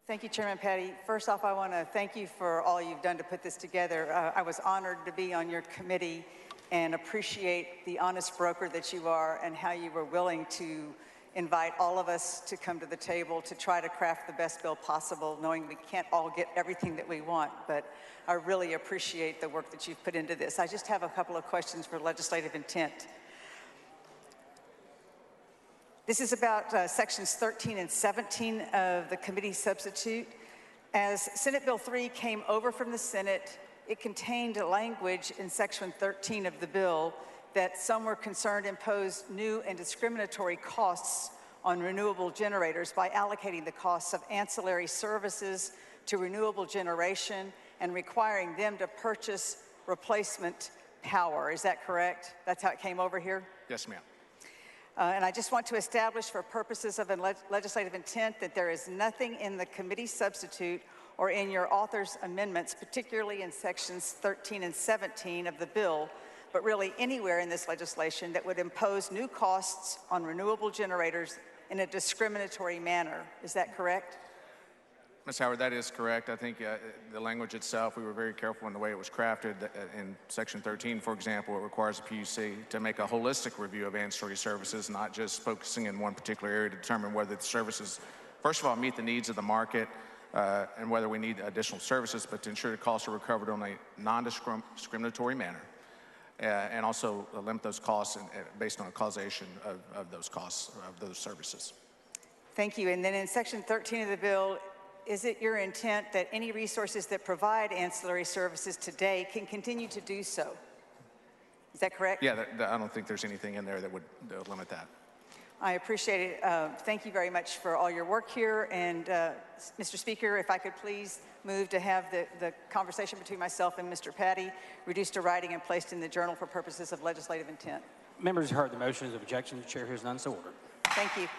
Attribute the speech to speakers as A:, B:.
A: Thank you, Chairman Paddie. First off, I want to thank you for all you've done to put this together. I was honored to be on your committee and appreciate the honest broker that you are and how you were willing to invite all of us to come to the table to try to craft the best bill possible, knowing we can't all get everything that we want, but I really appreciate the work that you've put into this. I just have a couple of questions for legislative intent. This is about sections 13 and 17 of the committee substitute. As Senate Bill 3 came over from the Senate, it contained a language in section 13 of the bill that some were concerned imposed new and discriminatory costs on renewable generators by allocating the costs of ancillary services to renewable generation and requiring them to purchase replacement power. Is that correct? That's how it came over here?
B: Yes, ma'am.
A: And I just want to establish for purposes of legislative intent that there is nothing in the committee substitute or in your author's amendments, particularly in sections 13 and 17 of the bill, but really anywhere in this legislation that would impose new costs on renewable generators in a discriminatory manner. Is that correct?
B: Ms. Howard, that is correct. I think the language itself, we were very careful in the way it was crafted. In Section 13, for example, it requires the PUC to make a holistic review of ancillary services, not just focusing in one particular area to determine whether the services, first of all, meet the needs of the market and whether we need additional services, but to ensure the costs are recovered on a non-discriminatory manner and also limit those costs based on a causation of those costs, of those services.
A: Thank you. And then in Section 13 of the bill, is it your intent that any resources that provide ancillary services today can continue to do so? Is that correct?
B: Yeah, I don't think there's anything in there that would limit that.
A: I appreciate it. Thank you very much for all your work here. And Mr. Speaker, if I could please move to have the conversation between myself and Mr. Paddie reduced to writing and placed in the journal for purposes of legislative intent.
C: Members heard the motions of objection. The chair hears none, so ordered.
A: Thank you.